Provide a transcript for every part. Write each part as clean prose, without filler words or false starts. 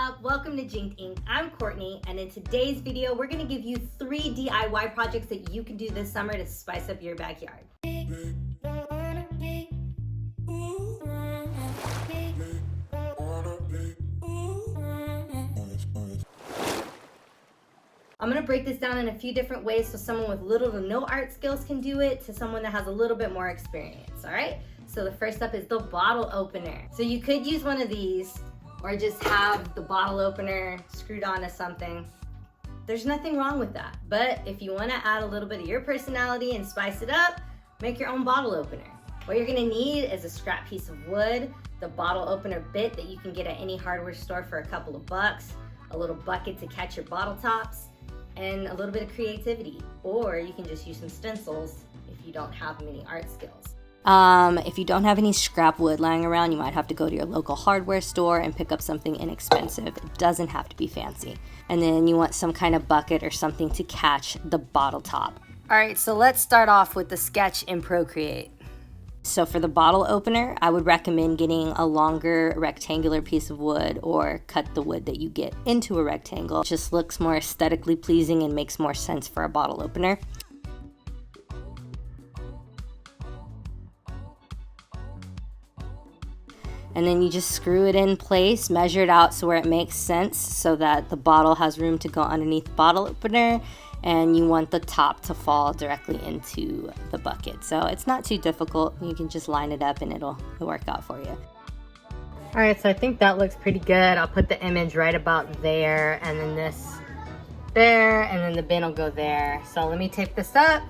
up? Welcome to Jinked Ink. I'm Courtney, and in today's video, we're gonna give you 3 DIY projects that you can do this summer to spice up your backyard. I'm gonna break this down in a few different ways so someone with little to no art skills can do it to someone that has a little bit more experience, all right? So the first up is the bottle opener. So you could use one of these or just have the bottle opener screwed onto something. There's nothing wrong with that. But if you wanna add a little bit of your personality and spice it up, make your own bottle opener. What you're gonna need is a scrap piece of wood, the bottle opener bit that you can get at any hardware store for a couple of bucks, a little bucket to catch your bottle tops, and a little bit of creativity. Or you can just use some stencils if you don't have many art skills. If you don't have any scrap wood lying around, you might have to go to your local hardware store and pick up something inexpensive. It doesn't have to be fancy. And then you want some kind of bucket or something to catch the bottle top. All right, so let's start off with the sketch in Procreate. So for the bottle opener, I would recommend getting a longer rectangular piece of wood or cut the wood that you get into a rectangle. It just looks more aesthetically pleasing and makes more sense for a bottle opener. And then you just screw it in place, measure it out so where it makes sense so that the bottle has room to go underneath the bottle opener, and you want the top to fall directly into the bucket. So it's not too difficult. You can just line it up and it'll work out for you. All right, so I think that looks pretty good. I'll put the image right about there, and then this there, and then the bin will go there. So let me tape this up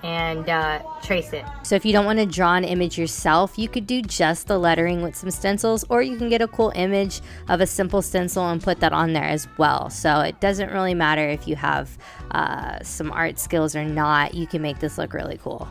and trace it. So if you don't want to draw an image yourself, you could do just the lettering with some stencils, or you can get a cool image of a simple stencil and put that on there as well. So it doesn't really matter if you have some art skills or not, you can make this look really cool.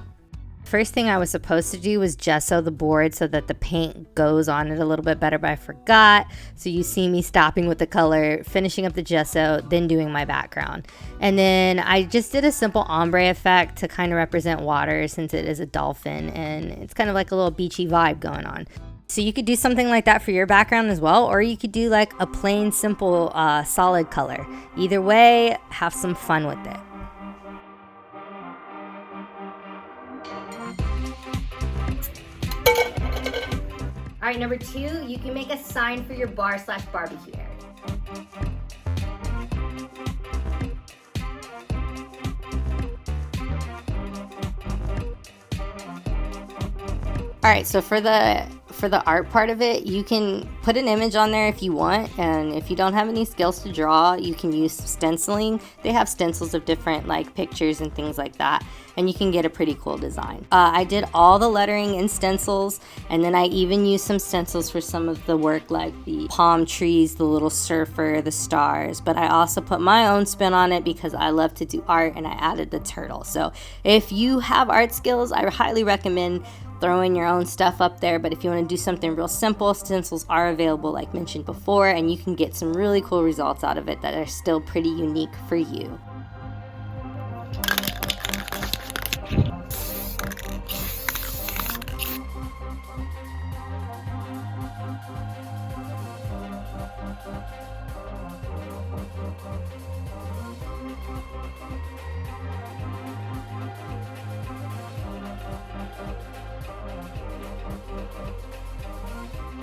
First thing I was supposed to do was gesso the board so that the paint goes on it a little bit better, but I forgot. So you see me stopping with the color, finishing up the gesso, then doing my background. And then I just did a simple ombre effect to kind of represent water since it is a dolphin, and it's kind of like a little beachy vibe going on. So you could do something like that for your background as well, or you could do like a plain, simple, solid color. Either way, have some fun with it. All right, number 2, you can make a sign for your bar/barbecue area. All right, so for the art part of it, you can put an image on there if you want, and if you don't have any skills to draw, you can use stenciling. They have stencils of different like pictures and things like that, and you can get a pretty cool design. I did all the lettering in stencils, and then I even used some stencils for some of the work like the palm trees, the little surfer, the stars, but I also put my own spin on it because I love to do art, and I added the turtle. So if you have art skills, I highly recommend throwing your own stuff up there, but if you want to do something real simple, stencils are available like mentioned before, and you can get some really cool results out of it that are still pretty unique for you.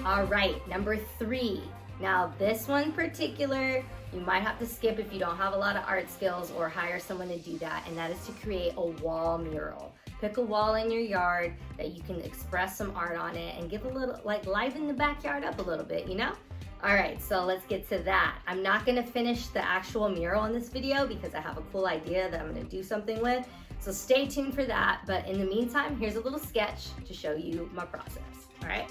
All right, number 3. Now this one in particular, you might have to skip if you don't have a lot of art skills or hire someone to do that, and that is to create a wall mural. Pick a wall in your yard that you can express some art on it and give a little, like liven the backyard up a little bit, you know? All right, so let's get to that. I'm not gonna finish the actual mural in this video because I have a cool idea that I'm gonna do something with. So stay tuned for that, but in the meantime, here's a little sketch to show you my process, all right?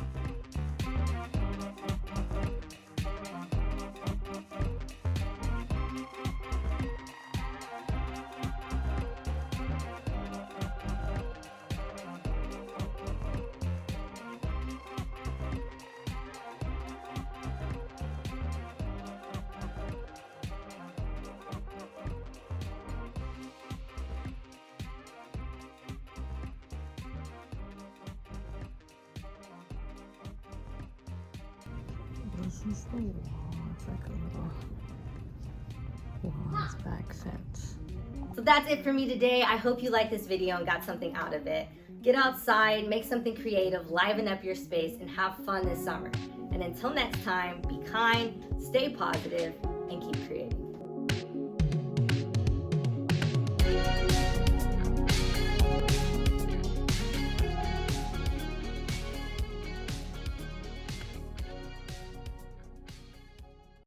This is the water. It's like a little walls back fence. So that's it for me today. I hope you liked this video and got something out of it. Get outside, make something creative, liven up your space, and have fun this summer. And until next time, be kind, stay positive, and keep creating.